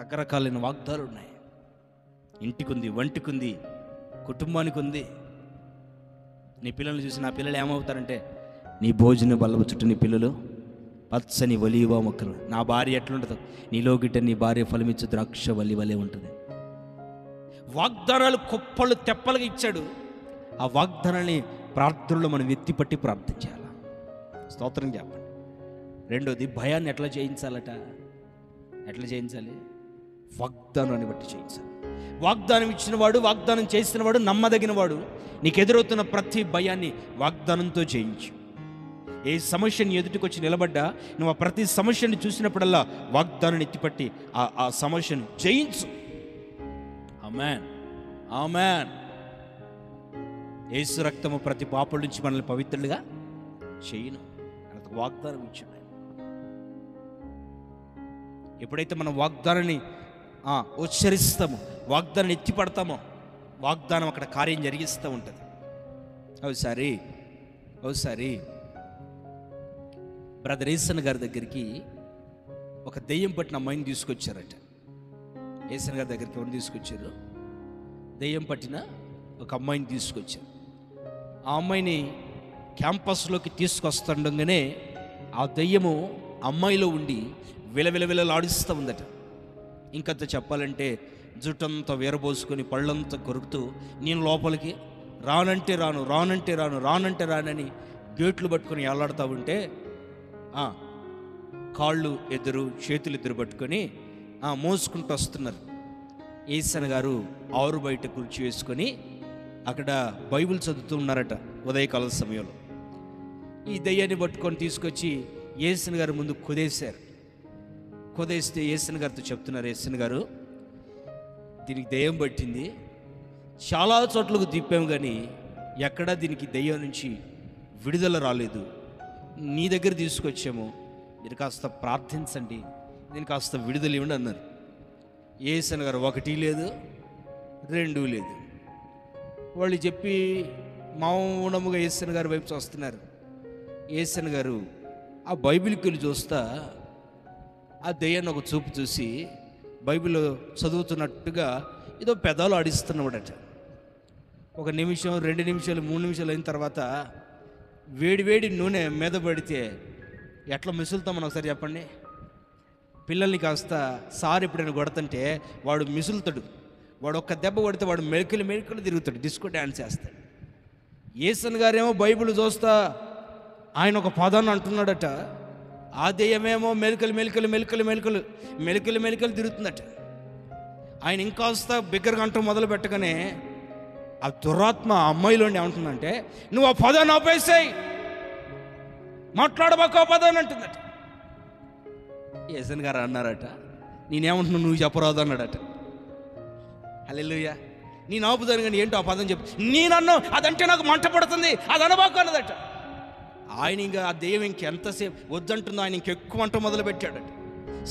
రకరకాలైన వాగ్దానాలు ఉన్నాయి. ఇంటికి ఉంది, వంటికి ఉంది, కుటుంబానికి ఉంది. నీ పిల్లల్ని చూసి నా పిల్లలు ఏమవుతారంటే, నీ భోజన బల్ల చుట్టూ నీ పిల్లలు పచ్చని ఒలీవ మొక్కలు. నా భార్య ఎట్లుంటుందో, నీలో గిట్ట నీ భార్య ఫలమిచ్చు ద్రాక్ష వల్లి వలె ఉంటుంది. వాగ్దానాలు కుప్పలు తెప్పలుగా ఇచ్చాడు. ఆ వాగ్దానాన్ని ప్రార్థనలో మనం ఎత్తిపట్టి ప్రార్థన చేయాలి. స్తోత్రం చెప్పండి. రెండోది, భయాన్ని ఎట్లా జయించాలట? ఎట్లా జయించాలి? వాగ్దానాన్ని బట్టి జయించాలి. వాగ్దానం ఇచ్చినవాడు, వాగ్దానం చేసినవాడు నమ్మదగినవాడు. నీకు ఎదురవుతున్న ప్రతి భయాన్ని వాగ్దానంతో జయించు. ఏ సమస్యని ఎదుటికొచ్చి నిలబడ్డా నువ్వు ఆ ప్రతి సమస్యని చూసినప్పుడల్లా వాగ్దానాన్ని ఎత్తిపట్టి ఆ సమస్యను జయించు. ఆమేన్, ఆమేన్. యేసు రక్తము ప్రతి పాపం నుంచి మనల్ని పవిత్రులుగా చేయను మనకు వాగ్దానం ఇచ్చాడు. ఎప్పుడైతే మనం వాగ్దానాన్ని ఉచ్చరిస్తామో, వాగ్దానాన్ని ఎత్తిపడతామో, వాగ్దానం అక్కడ కార్యం జరిగిస్తూ ఉంటుంది. ఒకసారి బ్రదర్ ఏసన్ గారి దగ్గరికి ఒక దెయ్యం పట్టిన అమ్మాయిని తీసుకొచ్చారట. ఏసన్ గారి దగ్గరికి ఎవరిని తీసుకొచ్చారు? దెయ్యం పట్టిన ఒక అమ్మాయిని తీసుకొచ్చారు. ఆ అమ్మాయిని క్యాంపస్లోకి తీసుకొస్తుండగానే ఆ దెయ్యము అమ్మాయిలో ఉండి విలవిలవిలలాడిస్తూ ఉందట. ఇంకంత చెప్పాలంటే జుట్టంతా వీరబోసుకొని పళ్ళంతా కొరుకుతూ, నేను లోపలికి రానంటే రాను, రానంటే రాను, రానంటే రానని గేట్లు పట్టుకొని ఎలాడుతూ ఉంటే, కాళ్ళు ఎదురు చేతులు ఎదురు పట్టుకొని మోసుకుంటూ వస్తున్నారు. ఏసన్ గారు ఆరు బయట కుర్చీ వేసుకొని అక్కడ బైబిల్ చదువుతూ ఉన్నారట ఉదయకాల సమయంలో. ఈ దయ్యాన్ని పట్టుకొని తీసుకొచ్చి ఏసన్ గారు ముందు కుదేశారు. కుదేస్తే ఏసన్ గారితో చెప్తున్నారు, ఏసన్ గారు దీనికి దెయ్యం పట్టింది, చాలా చోట్లకు తిప్పాము కానీ ఎక్కడా దీనికి దెయ్యం నుంచి విడుదల రాలేదు. నీ దగ్గర తీసుకొచ్చాము, మీరు కాస్త ప్రార్థించండి, దీనికి కాస్త విడుదల ఇవ్వండి అన్నారు. ఏసన్ గారు ఒకటి లేదు, రెండు లేదు. వాళ్ళు చెప్పి మౌనముగా ఏసన్ గారి వైపు చూస్తున్నారు. ఏసన్ గారు ఆ బైబిల్కి వెళ్ళి చూస్తా ఆ దెయ్యాన్ని ఒక చూపు చూసి బైబిల్ చదువుతున్నట్టుగా ఏదో పెదాలు ఆడిస్తున్నాడట. ఒక నిమిషం, 2 నిమిషాలు, 3 నిమిషాలు అయిన తర్వాత వేడి నూనె మీద పడితే ఎట్లా మిసులుతాం మనం ఒకసారి చెప్పండి. పిల్లల్ని కాస్త సార్ ఎప్పుడైనా కొడతంటే వాడు మిసులుతాడు. వాడు ఒక్క దెబ్బ కొడితే వాడు మెలికలు తిరుగుతాడు, డిస్కో డ్యాన్స్ చేస్తాడు. ఏసన్ గారేమో బైబిల్ చూస్తా ఆయన ఒక పదాన్ని అంటున్నాడట. ఆ దెయ్యమేమో మెలికలు తిరుగుతుందట. ఆయన ఇంకాస్త బిగ్గరగా అంటూ మొదలు పెట్టగానే ఆ దురాత్మ అమ్మాయిలోండి ఏమంటుందంటే, నువ్వు ఆ పదాన్ని ఆపేసాయి, మాట్లాడబాకు ఆ పదాన్ని అంటుందట. ఏసన్ గారు అన్నారట, నేనేమంటున్నావు నువ్వు చెప్పరాదు అన్నాడట. హల్లెలూయా. నేను ఆపుదాను కానీ ఏంటో ఆ పదం చెప్పు. నేనన్నా అదంటే నాకు మంట పడుతుంది, అది అనబాకు అన్నదట. ఆయన ఇంకా ఆ దెయ్యం ఇంకెంతసేపు వద్దంటుందో ఆయన ఇంకెక్కువ అంటూ మొదలు పెట్టాడట.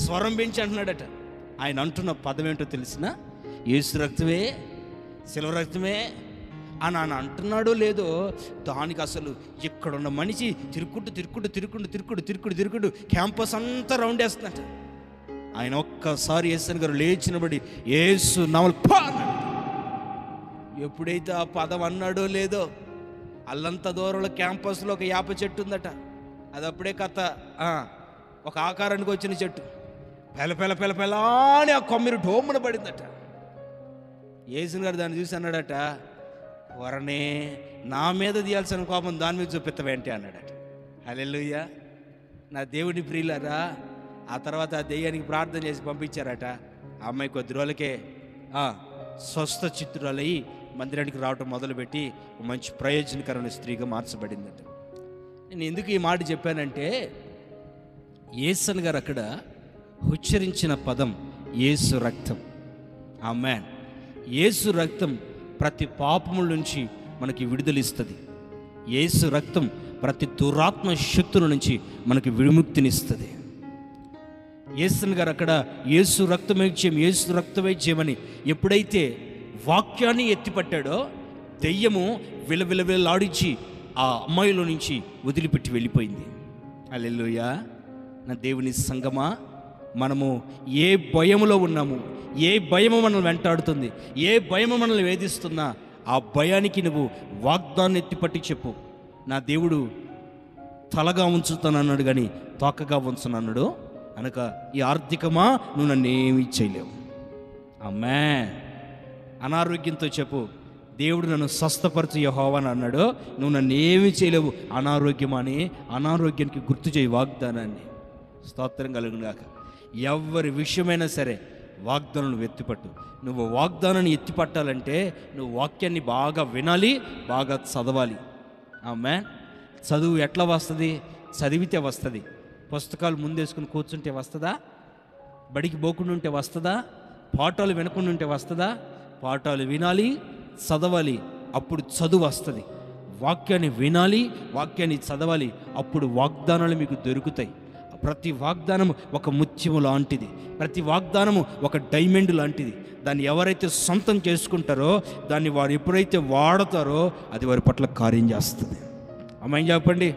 స్వరం పెంచి అంటున్నాడట. ఆయన అంటున్న పదం ఏంటో తెలిసిన, యేసు రక్తమే, శిలువ రక్తమే అని ఆయన అంటున్నాడో లేదో, దానికి అసలు ఇక్కడున్న మనిషి తిరుక్కుంటూ క్యాంపస్ అంతా రౌండ్ వేస్తున్నట్ట. ఆయన ఒక్కసారి ఏసన్ గారు లేచినబడి యేసు నామములో ఎప్పుడైతే ఆ పదం అన్నాడో లేదో, అల్లంత దూరంలో క్యాంపస్లో ఒక యాప చెట్టు ఉందట. అది అప్పుడే కథ ఒక ఆకారానికి వచ్చిన చెట్టు. పెల అని ఆ కొమ్మిరి డోమున పడిందట. ఏసన్ గారు దాన్ని చూసి అన్నాడట, వరనే నా మీద తీయాల్సిన కోపం దాని మీద చూపిస్తావేంటి అన్నాడట. హల్లెలూయా. నా దేవుని ప్రియులారా, ఆ తర్వాత ఆ దెయ్యానికి ప్రార్థన చేసి పంపించారట. ఆ అమ్మాయి కొద్ది రోజులకే స్వస్థ చిత్తురాలయ్యి మందిరానికి రావటం మొదలుపెట్టి మంచి ప్రయోజనకరమైన స్త్రీగా మార్చబడిందట. నేను ఎందుకు ఈ మాట చెప్పానంటే, ఏసన్ గారు అక్కడ ఉచ్చరించిన పదం యేసు రక్తం. ఆమేన్. యేసు రక్తం ప్రతి పాపముల నుంచి మనకి విడుదలిస్తుంది. యేసు రక్తం ప్రతి దురాత్మ శక్తుల నుంచి మనకి విముక్తినిస్తుంది. ఏసన్ గారు అక్కడ యేసు రక్తమే చేయమని ఎప్పుడైతే వాక్యాన్ని ఎత్తిపట్టాడో, దెయ్యము విలవిలవిలాడించి ఆ అమ్మాయిలో నుంచి వదిలిపెట్టి వెళ్ళిపోయింది. హల్లెలూయా. నా దేవుని సంగమా, మనము ఏ భయములో ఉన్నాము, ఏ భయము మనల్ని వెంటాడుతుంది, ఏ భయము మనల్ని వేధిస్తున్నా ఆ భయానికి నువ్వు వాగ్దాన్ని ఎత్తిపట్టి చెప్పు. నా దేవుడు తలగా ఉంచుతానన్నాడు కానీ తోకగా ఉంచునన్నాడు కనుక ఈ ఆర్థికమా నువ్వు నన్ను ఏమీ చేయలేవు. ఆమేన్. అనారోగ్యంతో చెప్పు, దేవుడు నన్ను స్వస్థపరచు యెహోవా అని అన్నాడు, నువ్వు నన్ను ఏమీ చేయలేవు. అనారోగ్యమా అని అనారోగ్యానికి గుర్తు చేయి వాగ్దానాన్ని. స్తోత్రం కలుగుగాక. ఎవరి విషయమైనా సరే వాగ్దానాన్ని ఎత్తిపట్టు. నువ్వు వాగ్దానాన్ని ఎత్తిపట్టాలంటే నువ్వు వాక్యాన్ని బాగా వినాలి, బాగా చదవాలి. ఆమేన్. చదువు ఎట్లా వస్తుంది? చదివితే వస్తుంది. పుస్తకాలు ముందేసుకుని కూర్చుంటే వస్తుందా? బడికి పోకుండా ఉంటే వస్తుందా? పాఠాలు వినకుండా ఉంటే వస్తుందా? పాఠాలు వినాలి, చదవాలి, అప్పుడు చదువు వస్తుంది. వాక్యాన్ని వినాలి, వాక్యాన్ని చదవాలి, అప్పుడు వాగ్దానాలు మీకు దొరుకుతాయి. ప్రతి వాగ్దానము ఒక ముత్యము లాంటిది, ప్రతి వాగ్దానము ఒక డైమండ్ లాంటిది. దాన్ని ఎవరైతే సొంతం చేసుకుంటారో, దాన్ని వారు ఎప్పుడైతే వాడతారో అది వారి పట్ల కార్యం చేస్తుంది. అమ్మాయి చెప్పండి.